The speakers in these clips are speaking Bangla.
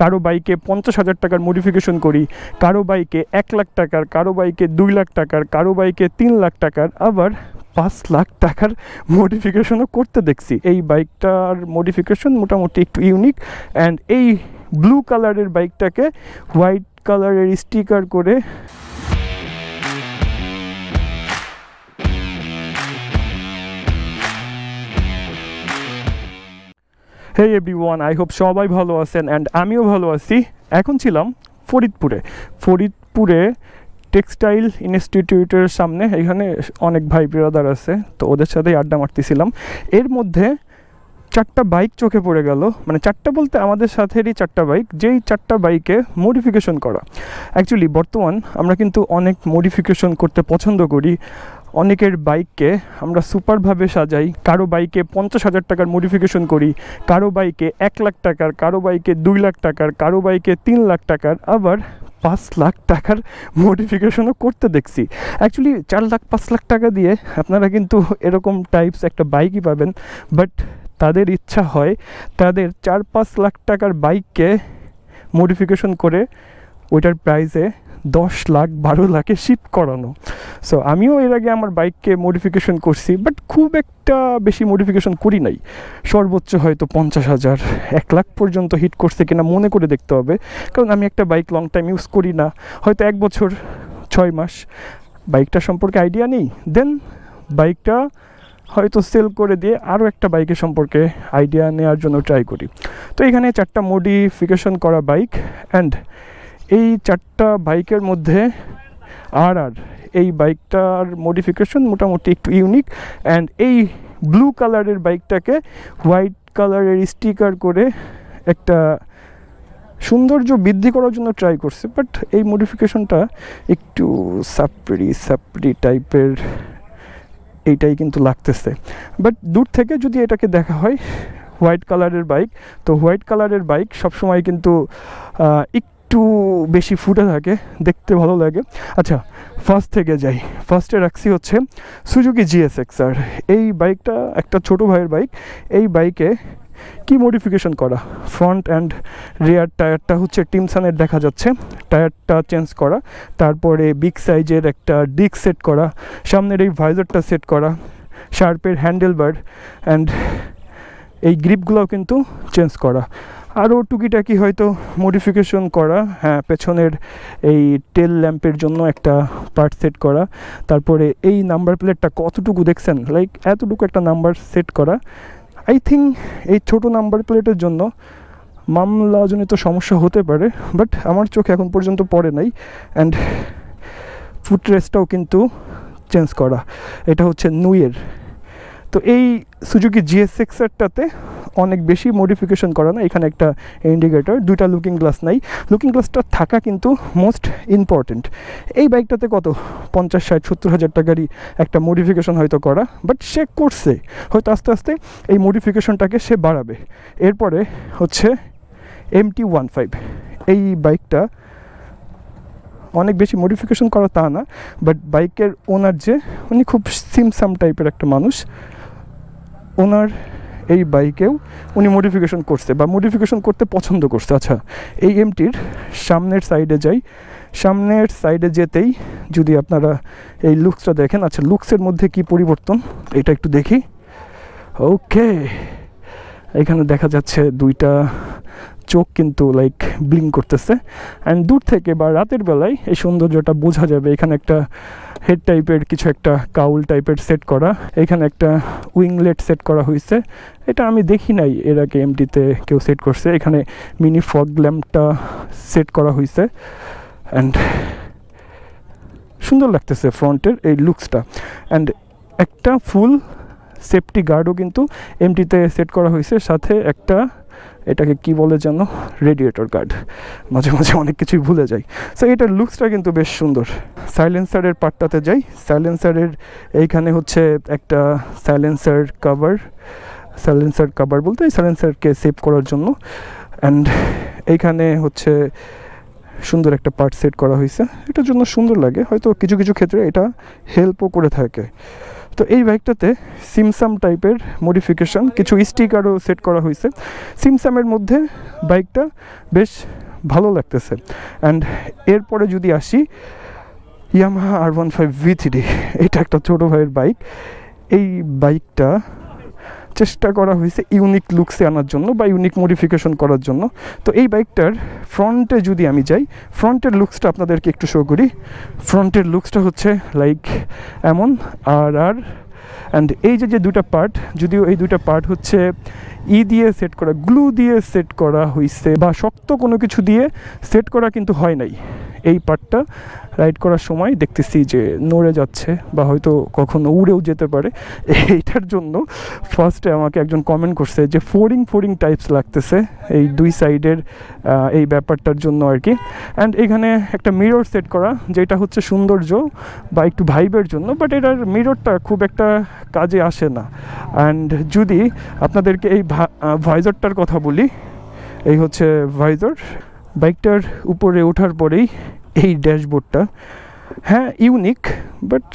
কারো বাইকে 50,000 টাকার মডিফিকেশন করি, কারো বাইকে 1 লাখ টাকার, কারো বাইকে 2 লাখ টাকার, কারো বাইকে 3 লাখ টাকার, আবার 5 লাখ টাকার মডিফিকেশনও করতে দেখছি। এই বাইকটার মডিফিকেশন মোটামুটি একটু ইউনিক। অ্যান্ড এই ব্লু কালারের বাইকটাকে হোয়াইট কালারের স্টিকার করে হে এভরিওয়ান, আই হোপ সবাই ভালো আছেন অ্যান্ড আমিও ভালো আছি। এখন ছিলাম ফরিদপুরে টেক্সটাইল ইনস্টিটিউটের সামনে। এখানে অনেক ভাই ব্রাদার আছে, তো ওদের সাথেই আড্ডা মারতেছিলাম। এর মধ্যে 4টা বাইক চোখে পড়ে গেল, মানে 4টা বলতে আমাদের সাথেরই 4টা বাইক, যেই 4টা বাইকে মডিফিকেশন করা। অ্যাকচুয়ালি বর্তমান আমরা কিন্তু অনেক মডিফিকেশন করতে পছন্দ করি। অনেকের বাইককে আমরা সুপারভাবে সাজাই, কারো বাইকে 50,000 টাকার মডিফিকেশন করি, কারো বাইকে 1 লাখ টাকার, কারো বাইকে 2 লাখ টাকার, কারো বাইকে 3 লাখ টাকার, আবার 5 লাখ টাকার মডিফিকেশনও করতে দেখছি। অ্যাকচুয়ালি 4 লাখ 5 লাখ টাকা দিয়ে আপনারা কিন্তু এরকম টাইপস একটা বাইকই পাবেন, বাট তাদের ইচ্ছা হয় তাদের 4-5 লাখ টাকার বাইককে মডিফিকেশন করে ওইটার প্রাইসে 10 লাখ 12 লাখে শিপ করানো। সো আমিও এর আগে আমার বাইককে মডিফিকেশন করছি, বাট খুব একটা বেশি মডিফিকেশন করি নাই। সর্বোচ্চ হয়তো 50,000 1 লাখ পর্যন্ত হিট করছে কিনা মনে করে দেখতে হবে, কারণ আমি একটা বাইক লং টাইম ইউজ করি না, হয়তো 1 বছর 6 মাস বাইকটা সম্পর্কে আইডিয়া নেই। দেন বাইকটা হয়তো সেল করে দিয়ে আরও একটা বাইকের সম্পর্কে আইডিয়া নেওয়ার জন্য ট্রাই করি। তো এখানে 4টা মডিফিকেশন করা বাইক, অ্যান্ড এই 4টা বাইকের মধ্যে এই বাইকটার মডিফিকেশন মোটামুটি একটু ইউনিক। অ্যান্ড এই ব্লু কালারের বাইকটাকে হোয়াইট কালারের স্টিকার করে একটা সৌন্দর্য বৃদ্ধি করার জন্য ট্রাই করছে, বাট এই মডিফিকেশনটা একটু সাপড়ি টাইপের এইটাই কিন্তু লাগতেছে। বাট দূর থেকে যদি এটাকে দেখা হয় হোয়াইট কালারের বাইক, তো হোয়াইট কালারের বাইক সবসময় কিন্তু একটু বেশি ফুটে থাকে, দেখতে ভালো লাগে। আচ্ছা, ফার্স্ট থেকে যাই। ফার্স্টে রাখছি হচ্ছে সুজুকি GSX-R। এই বাইকটা একটা ছোটো ভাইয়ের বাইক। এই বাইকে কি মডিফিকেশন করা, ফ্রন্ট অ্যান্ড রিয়ার টায়ারটা হচ্ছে টিমসানের দেখা যাচ্ছে, টায়ারটা চেঞ্জ করা, তারপরে বিগ সাইজের একটা ডিস্ক সেট করা, সামনের এই ভাইজারটা সেট করা, শার্পের হ্যান্ডেলবার অ্যান্ড এই গ্রিপগুলোও কিন্তু চেঞ্জ করা, আরও টুকিটাকি হয়তো মডিফিকেশন করা। হ্যাঁ, পেছনের এই টেল ল্যাম্পের জন্য একটা পার্ট সেট করা, তারপরে এই নাম্বার প্লেটটা কতটুকু দেখছেন, লাইক এতটুকু একটা নাম্বার সেট করা। আই থিঙ্ক এই ছোটো নাম্বার প্লেটের জন্য মামলাজনিত সমস্যা হতে পারে, বাট আমার চোখে এখন পর্যন্ত পড়ে নাই। অ্যান্ড ফুটরেস্টটাও কিন্তু চেঞ্জ করা, এটা হচ্ছে নুয়ের। তো এই সুজুকি GSX-Rটাতে অনেক বেশি মডিফিকেশন করা না। এখানে একটা ইন্ডিকেটর, 2টা লুকিং গ্লাস নাই। লুকিং গ্লাসটা থাকা কিন্তু মোস্ট ইম্পর্টেন্ট। এই বাইকটাতে কত 50-60-70 হাজার টাকারই একটা মডিফিকেশন হয়তো করা, বাট সে করছে, হয়তো আস্তে আস্তে এই মডিফিকেশনটাকে সে বাড়াবে। এরপরে হচ্ছে MT-15। এই বাইকটা অনেক বেশি মডিফিকেশন করা তা না, বাট বাইকের ওনার যে উনি খুব সিমসাম টাইপের একটা মানুষ, ওনার এই বাইকেও উনি মডিফিকেশন করছে বা মডিফিকেশন করতে পছন্দ করছে। আচ্ছা, এই MT-র সামনের সাইডে যাই। সামনের সাইডে যেতেই যদি আপনারা এই লুকসটা দেখেন, আচ্ছা লুকসের মধ্যে কি পরিবর্তন এটা একটু দেখি। ওকে, এখানে দেখা যাচ্ছে 2টা চোখ কিন্তু লাইক ব্লিঙ্ক করতেছে, অ্যান্ড দূর থেকে বা রাতের বেলায় এই সৌন্দর্যটা বোঝা যাবে। এখানে একটা হেড টাইপের কিছু একটা কাউল টাইপের সেট করা, এখানে একটা উইংলেট সেট করা হয়েছে, এটা আমি দেখি নাই এর আগে MT-তে কেউ সেট করছে। এখানে মিনি ফগ ল্যাম্পটা সেট করা হয়েছে, অ্যান্ড সুন্দর লাগতেছে ফ্রন্টের এই লুকসটা। অ্যান্ড একটা ফুল সেফটি গার্ডও কিন্তু MT-তে সেট করা হয়েছে, সাথে একটা এটাকে কি বলে যেন, রেডিয়েটর গার্ড। মাঝে মাঝে অনেক কিছুই ভুলে যাই। সো এটার লুকসটা কিন্তু বেশ সুন্দর। সাইলেন্সারের পার্টটাতে যাই। সাইলেন্সারের এইখানে হচ্ছে একটা সাইলেন্সার কভার বলতে এই সাইলেন্সারকে সেভ করার জন্য, অ্যান্ড এইখানে হচ্ছে সুন্দর একটা পার্ট সেট করা হয়েছে। এটার জন্য সুন্দর লাগে, হয়তো কিছু কিছু ক্ষেত্রে এটা হেল্পও করে থাকে। তো এই বাইকটাতে সিমসাম টাইপের মডিফিকেশন, কিছু স্টিকারও সেট করা হয়েছে। সিমসামের মধ্যে বাইকটা বেশ ভালো লাগতেছে। অ্যান্ড এরপরে যদি আসি ইয়ামাহা R15 V3, এটা একটা ছোটো ভাইয়ের বাইক। এই বাইকটা চেষ্টা করা হয়েছে ইউনিক লুকসে আনার জন্য বা ইউনিক মডিফিকেশন করার জন্য। তো এই বাইকটার ফ্রন্টে যদি আমি যাই, ফ্রন্টের লুকসটা আপনাদেরকে একটু শো করি। ফ্রন্টের লুকসটা হচ্ছে লাইক এমন। অ্যান্ড এই যে দুটা পার্ট, যদিও এই দুটা পার্ট হচ্ছে দিয়ে সেট করা, গ্লু দিয়ে সেট করা হয়েছে বা শক্ত কোনো কিছু দিয়ে সেট করা কিন্তু হয় নাই। এই পার্টটা রাইড করার সময় দেখতেছি যে নড়ে যাচ্ছে বা হয়তো কখনো উড়েও যেতে পারে। এইটার জন্য ফার্স্টে আমাকে একজন কমেন্ট করছে যে ফোরিং টাইপস লাগতেছে এই দুই সাইডের এই ব্যাপারটার জন্য আর কি। অ্যান্ড এখানে একটা মিরর সেট করা, যেটা হচ্ছে সৌন্দর্য বা একটু ভাইবের জন্য, বাট এটার মিররটা খুব একটা কাজে আসে না। অ্যান্ড যদি আপনাদেরকে এই ভাইজরটার কথা বলি, এই হচ্ছে ভাইজর। বাইকটার উপরে ওঠার পরেই এই ড্যাশবোর্ডটা, হ্যাঁ ইউনিক, বাট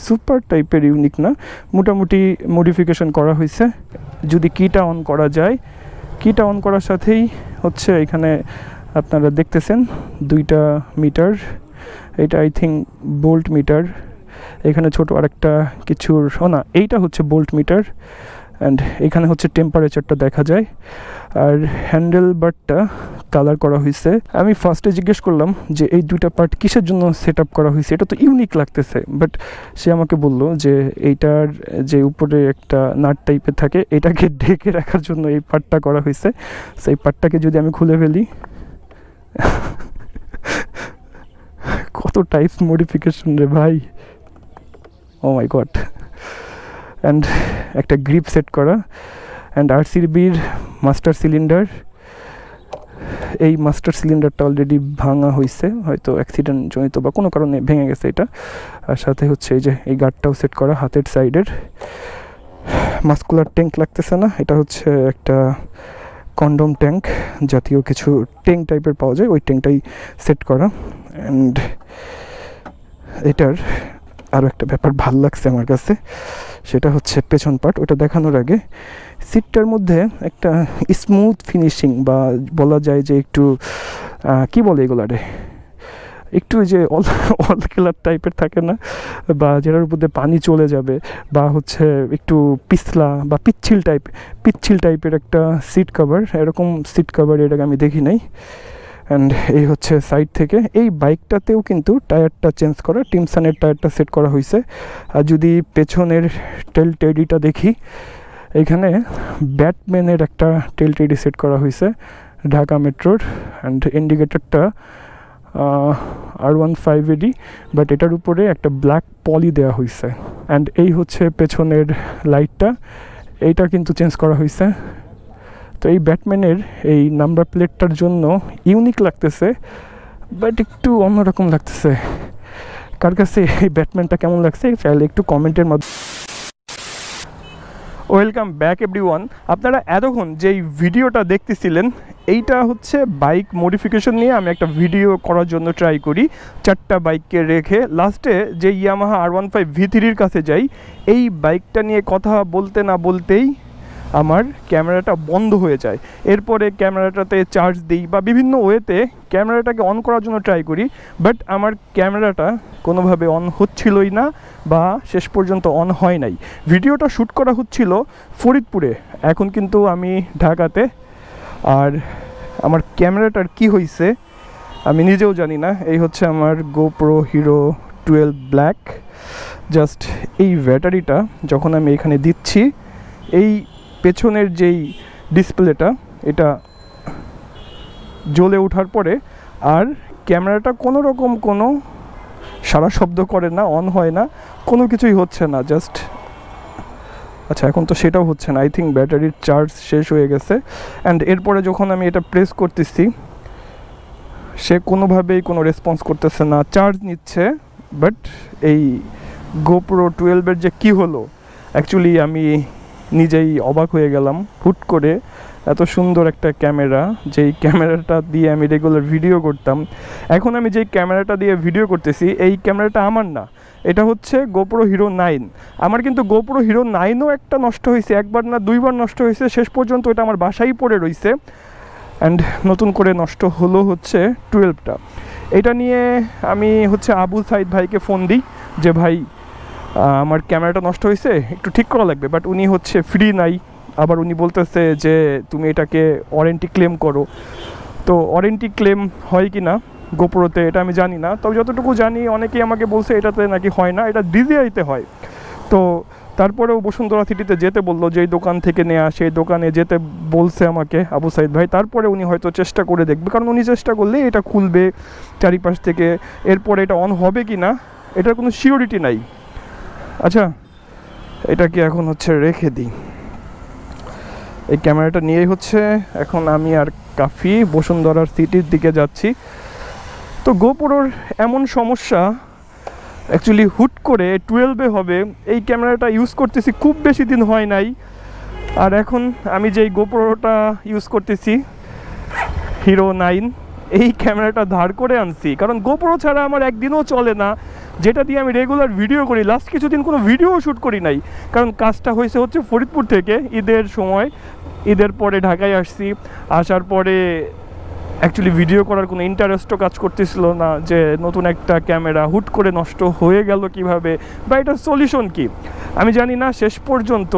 সুপার টাইপের ইউনিক না, মোটামুটি মডিফিকেশন করা হয়েছে। যদি কিটা অন করা যায়, কিটা অন করার সাথেই হচ্ছে এখানে আপনারা দেখতেছেন দুইটা মিটার, এটা আই থিঙ্ক বোল্ট মিটার। এখানে ছোট আরেকটা কিছুর না, এইটা হচ্ছে বোল্ট মিটার। অ্যান্ড এখানে হচ্ছে টেম্পারেচারটা দেখা যায়। আর হ্যান্ডেল বারটা কালার করা হয়েছে। আমি ফার্স্টে জিজ্ঞেস করলাম যে এই দুইটা পার্ট কিসের জন্য সেট আপ করা হয়েছে, এটা তো ইউনিক লাগতেছে। বাট সে আমাকে বলল যে এইটার যে উপরে একটা নাট টাইপের থাকে, এটাকে ঢেকে রাখার জন্য এই পার্টটা করা হয়েছে। সেই পার্টটাকে যদি আমি খুলে ফেলি, কত টাইপস মডিফিকেশন রে ভাই, ও মাই গড। অ্যান্ড একটা গ্রিপ সেট করা। অ্যান্ড RCBর মাস্টার সিলিন্ডার, এই মাস্টার সিলিন্ডারটা অলরেডি ভাঙা হয়েছে, হয়তো অ্যাক্সিডেন্ট জনিত বা কোনো কারণে ভেঙে গেছে এটা। আর সাথে হচ্ছে এই যে এই গার্ডটাও সেট করা হাতের সাইডের। মাস্কুলার ট্যাঙ্ক লাগতেছে না, এটা হচ্ছে একটা কন্ডম ট্যাঙ্ক জাতীয় কিছু ট্যাঙ্ক টাইপের পাওয়া যায়, ওই ট্যাঙ্কটাই সেট করা। অ্যান্ড এটার আরও একটা ব্যাপার ভাল লাগছে আমার কাছে, সেটা হচ্ছে পেছন পার্ট। ওটা দেখানোর আগে সিটটার মধ্যে একটা স্মুথ ফিনিশিং বা বলা যায় যে একটু কি বলে এগুলারে, একটু যে অল কালার টাইপের থাকে না, বা যেটার উপর দিয়ে পানি চলে যাবে, বা হচ্ছে একটু পিছলা বা পিচ্ছিল টাইপের একটা সিট কভার, এরকম সিট কভার এটাকে আমি দেখি নাই। অ্যান্ড এই হচ্ছে সাইড থেকে এই বাইকটাতেও কিন্তু টায়ারটা চেঞ্জ করা, টিমসানের টায়ারটা সেট করা হয়েছে। আর যদি পেছনের টেল টেডিটা দেখি, এখানে ব্যাটম্যানের একটা টেল টেডি সেট করা হয়েছে ঢাকা মেট্রোর। অ্যান্ড ইন্ডিকেটরটা R15 বাট এটার উপরে একটা ব্ল্যাক পলি দেওয়া হয়েছে। অ্যান্ড এই হচ্ছে পেছনের লাইটটা, এইটা কিন্তু চেঞ্জ করা হয়েছে। তো এই ব্যাটম্যানের এই নাম্বার প্লেটটার জন্য ইউনিক লাগতেছে, বাট একটু অন্যরকম লাগতেছে। কার কাছে এই ব্যাটম্যানটা কেমন লাগছে চাইলে একটু কমেন্টের মাধ্যমে। Welcome back everyone. আপনারা এতক্ষণ যেই ভিডিওটা দেখতেছিলেন, এইটা হচ্ছে বাইক মডিফিকেশন নিয়ে আমি একটা ভিডিও করার জন্য ট্রাই করি, 4টা বাইককে রেখে। লাস্টে যে ইয়ামাহা R15 V3-র কাছে যাই, এই বাইকটা নিয়ে কথা বলতে না বলতেই আমার ক্যামেরাটা বন্ধ হয়ে যায়। এরপরে ক্যামেরাটাতে চার্জ দিই বা বিভিন্ন ওয়েতে ক্যামেরাটাকে অন করার জন্য ট্রাই করি, বাট আমার ক্যামেরাটা কোনোভাবে অন হচ্ছিলই না বা শেষ পর্যন্ত অন হয় নাই। ভিডিওটা শ্যুট করা হচ্ছিল ফরিদপুরে, এখন কিন্তু আমি ঢাকাতে। আর আমার ক্যামেরাটার কি হয়েছে আমি নিজেও জানি না। এই হচ্ছে আমার GoPro Hero 12 ব্ল্যাক। জাস্ট এই ব্যাটারিটা যখন আমি এখানে দিচ্ছি, এই পেছনের যেই ডিসপ্লেটা এটা জ্বলে ওঠার পরে আর ক্যামেরাটা কোনো রকম কোনো সারা শব্দ করে না, অন হয় না, কোনো কিছুই হচ্ছে না। জাস্ট আচ্ছা, এখন তো সেটাও হচ্ছে না, আই থিঙ্ক ব্যাটারির চার্জ শেষ হয়ে গেছে। অ্যান্ড এরপরে যখন আমি এটা প্রেস করতেছি, সে কোনোভাবেই কোনো রেসপন্স করতেছে না, চার্জ নিচ্ছে। বাট এই GoPro 12-এর যে কী হলো, অ্যাকচুয়ালি আমি নিজেই অবাক হয়ে গেলাম। হুট করে এত সুন্দর একটা ক্যামেরা, যেই ক্যামেরাটা দিয়ে আমি রেগুলার ভিডিও করতাম। এখন আমি যেই ক্যামেরাটা দিয়ে ভিডিও করতেছি এই ক্যামেরাটা আমার না, এটা হচ্ছে গোপ্রো হিরো 9। আমার কিন্তু গোপ্রো হিরো 9ও একটা নষ্ট হয়েছে, একবার না দুইবার নষ্ট হয়েছে, শেষ পর্যন্ত এটা আমার বাসায় পড়ে রয়েছে। অ্যান্ড নতুন করে নষ্ট হলো হচ্ছে 12টা। এটা নিয়ে আমি হচ্ছে আবু সাইদ ভাইকে ফোন দিই যে ভাই আমার ক্যামেরাটা নষ্ট হয়েছে, একটু ঠিক করা লাগবে, বাট উনি হচ্ছে ফ্রি নাই। আবার উনি বলতেছে যে তুমি এটাকে ওয়ারেন্টি ক্লেম করো। তো ওয়ারেন্টি ক্লেম হয় কি না গোপ্রোতে এটা আমি জানি না, তবে যতটুকু জানি অনেকেই আমাকে বলছে এটাতে নাকি হয় না, এটা ডিজিআইতে হয়। তো তারপরেও বসুন্ধরা সিটিতে যেতে বললো, যেই দোকান থেকে নেওয়া সেই দোকানে যেতে বলছে আমাকে আবু সাইদ ভাই। তারপরে উনি হয়তো চেষ্টা করে দেখবে, কারণ উনি চেষ্টা করলে এটা খুলবে চারিপাশ থেকে, এরপরে এটা অন হবে কি না এটার কোনো সিওরিটি নাই। আচ্ছা, এটাকে এখন হচ্ছে রেখে দিই। এই ক্যামেরাটা নিয়েই হচ্ছে এখন আমি আর কাফি বসুন্ধরার সিটির দিকে যাচ্ছি। তো গোপ্রোর এমন সমস্যা, অ্যাকচুয়ালি হুট করে 12-এ হবে। এই ক্যামেরাটা ইউজ করতেছি খুব বেশি দিন হয় নাই, আর এখন আমি যেই গোপ্রোটা ইউজ করতেছি হিরো 9, এই ক্যামেরাটা ধার করে আনছি কারণ গোপ্রো ছাড়া আমার একদিনও চলে না, যেটা দিয়ে আমি রেগুলার ভিডিও করি। লাস্ট কিছুদিন কোনো ভিডিও শ্যুট করি নাই, কারণ কাজটা হয়েছে হচ্ছে ফরিদপুর থেকে ঈদের সময়। ঈদের পরে ঢাকায় আসছি, আসার পরে অ্যাকচুয়ালি ভিডিও করার কোনো ইন্টারেস্টও কাজ করতেছিল না, যে নতুন একটা ক্যামেরা হুট করে নষ্ট হয়ে গেল কিভাবে বা এটার সলিউশন কি আমি জানি না। শেষ পর্যন্ত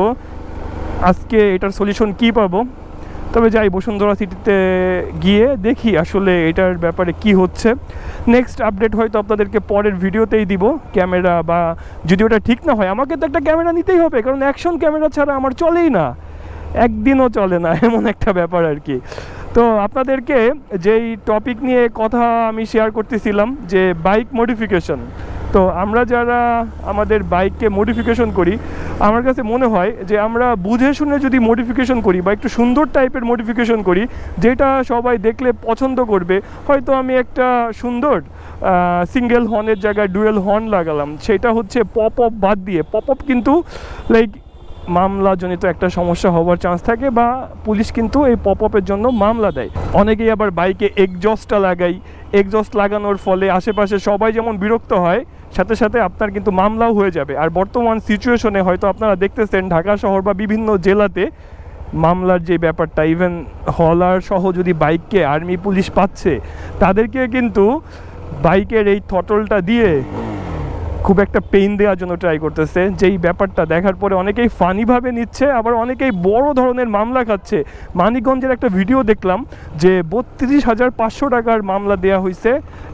আজকে এটার সলিউশন কি পাবো। তবে যাই বসুন্ধরা সিটিতে গিয়ে দেখি আসলে এটার ব্যাপারে কি হচ্ছে। নেক্সট আপডেট হয়তো আপনাদেরকে পরের ভিডিওতেই দিব। ক্যামেরা বা যদি ওটা ঠিক না হয়, আমাকে তো একটা ক্যামেরা নিতেই হবে, কারণ অ্যাকশন ক্যামেরা ছাড়া আমার চলেই না, একদিনও চলে না, এমন একটা ব্যাপার আর কি। তো আপনাদেরকে যেই টপিক নিয়ে কথা আমি শেয়ার করতেছিলাম যে বাইক মডিফিকেশন, তো আমরা যারা আমাদের বাইককে মডিফিকেশন করি, আমার কাছে মনে হয় যে আমরা বুঝে শুনে যদি মডিফিকেশন করি বা একটু সুন্দর টাইপের মডিফিকেশন করি যেটা সবাই দেখলে পছন্দ করবে। হয়তো আমি একটা সুন্দর সিঙ্গেল হর্নের জায়গায় ডুয়েল হর্ন লাগালাম, সেটা হচ্ছে পপ আপ বাদ দিয়ে। পপ আপ কিন্তু লাইক মামলাজনিত একটা সমস্যা হওয়ার চান্স থাকে, বা পুলিশ কিন্তু এই পপ আপের জন্য মামলা দেয়। অনেকেই আবার বাইকে এক্সজস্টটা লাগাই, এক্সজস্ট লাগানোর ফলে আশেপাশে সবাই যেমন বিরক্ত হয়, সাথে সাথে আপনার কিন্তু মামলাও হয়ে যাবে। আর বর্তমান সিচুয়েশনে হয়তো আপনারা দেখতেছেন ঢাকা শহর বা বিভিন্ন জেলাতে মামলার যে ব্যাপারটা, ইভেন হলার সহ যদি বাইককে আর্মি পুলিশ পাচ্ছে, তাদেরকে কিন্তু বাইকের এই থটলটা দিয়ে খুব একটা পেইন দেওয়ার জন্য ট্রাই করতেছে। যেই ব্যাপারটা দেখার পরে অনেকেই ফানিভাবে নিচ্ছে, আবার অনেকেই বড় ধরনের মামলা খাচ্ছে। মানিকগঞ্জের একটা ভিডিও দেখলাম যে 32,500 টাকার মামলা দেওয়া হয়েছে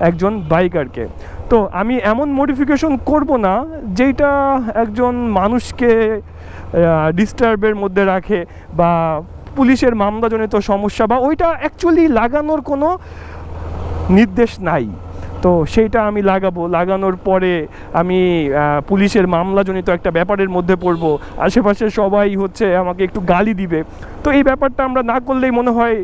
একজন বাইকারকে। তো আমি এমন মডিফিকেশন করব না যেটা একজন মানুষকে ডিস্টার্বের মধ্যে রাখে বা পুলিশের মামলাজনিত সমস্যা, বা ওইটা অ্যাকচুয়ালি লাগানোর কোনো নির্দেশ নাই। তো সেইটা আমি লাগানোর পরে আমি পুলিশের মামলাজনিত একটা ব্যাপারের মধ্যে পড়ব, আশেপাশে সবাই হচ্ছে আমাকে একটু গালি দিবে। তো এই ব্যাপারটা আমরা না করলেই মনে হয়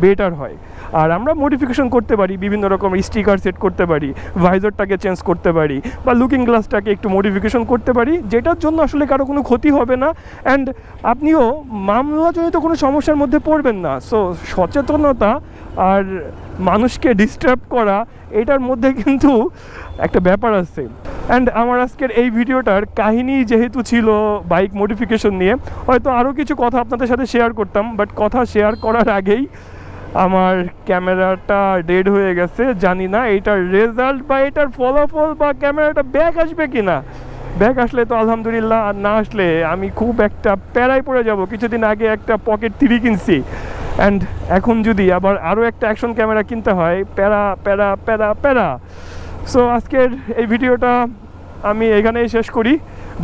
বেটার হয়। আর আমরা মডিফিকেশন করতে পারি, বিভিন্ন রকম স্টিকার সেট করতে পারি, ভাইজারটাকে চেঞ্জ করতে পারি, বা লুকিং গ্লাসটাকে একটু মডিফিকেশন করতে পারি, যেটার জন্য আসলে কারো কোনো ক্ষতি হবে না, অ্যান্ড আপনিও মামলাজনিত কোনো সমস্যার মধ্যে পড়বেন না। সো সচেতনতা আর মানুষকে ডিস্টার্ব করা, এটার মধ্যে কিন্তু একটা ব্যাপার আছে। অ্যান্ড আমার আজকের এই ভিডিওটার কাহিনী যেহেতু ছিল বাইক মডিফিকেশন নিয়ে, হয়তো আরও কিছু কথা আপনাদের সাথে শেয়ার করতাম, বাট কথা শেয়ার করার আগেই আমার ক্যামেরাটা ডেড হয়ে গেছে। জানি না এটার রেজাল্ট বা এটার ফলাফল বা ক্যামেরাটা ব্যাক আসবে কি না। ব্যাক আসলে তো আলহামদুলিল্লাহ, আর না আসলে আমি খুব একটা প্যারায় পড়ে যাব। কিছুদিন আগে একটা পকেট 3 কিনছি, অ্যান্ড এখন যদি আবার আরও একটা অ্যাকশন ক্যামেরা কিনতে হয়, প্যারা প্যারা প্যারা প্যারা। সো আজকের এই ভিডিওটা আমি এখানেই শেষ করি।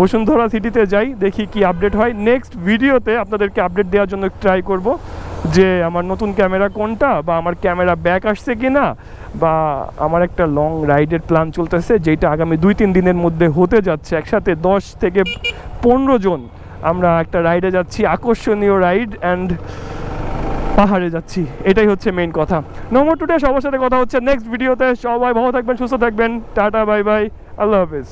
বসুন্ধরা সিটিতে যাই, দেখি কি আপডেট হয়। নেক্সট ভিডিওতে আপনাদেরকে আপডেট দেওয়ার জন্য ট্রাই করব যে আমার নতুন ক্যামেরা কোনটা, বা আমার ক্যামেরা ব্যাক আসছে কি না, বা আমার একটা লং রাইডের প্ল্যান চলতেছে যেটা আগামী 2-3 দিনের মধ্যে হতে যাচ্ছে। একসাথে 10 থেকে 15 জন আমরা একটা রাইডে যাচ্ছি, আকর্ষণীয় রাইড, অ্যান্ড পাহাড়ে যাচ্ছি। এটাই হচ্ছে মেইন কথা। নো মোর টুডে, সবার সাথে কথা হচ্ছে নেক্সট ভিডিওতে। সবাই ভালো থাকবেন, সুস্থ থাকবেন, টাটা, বাই বাই, আল্লাহ হাফেজ।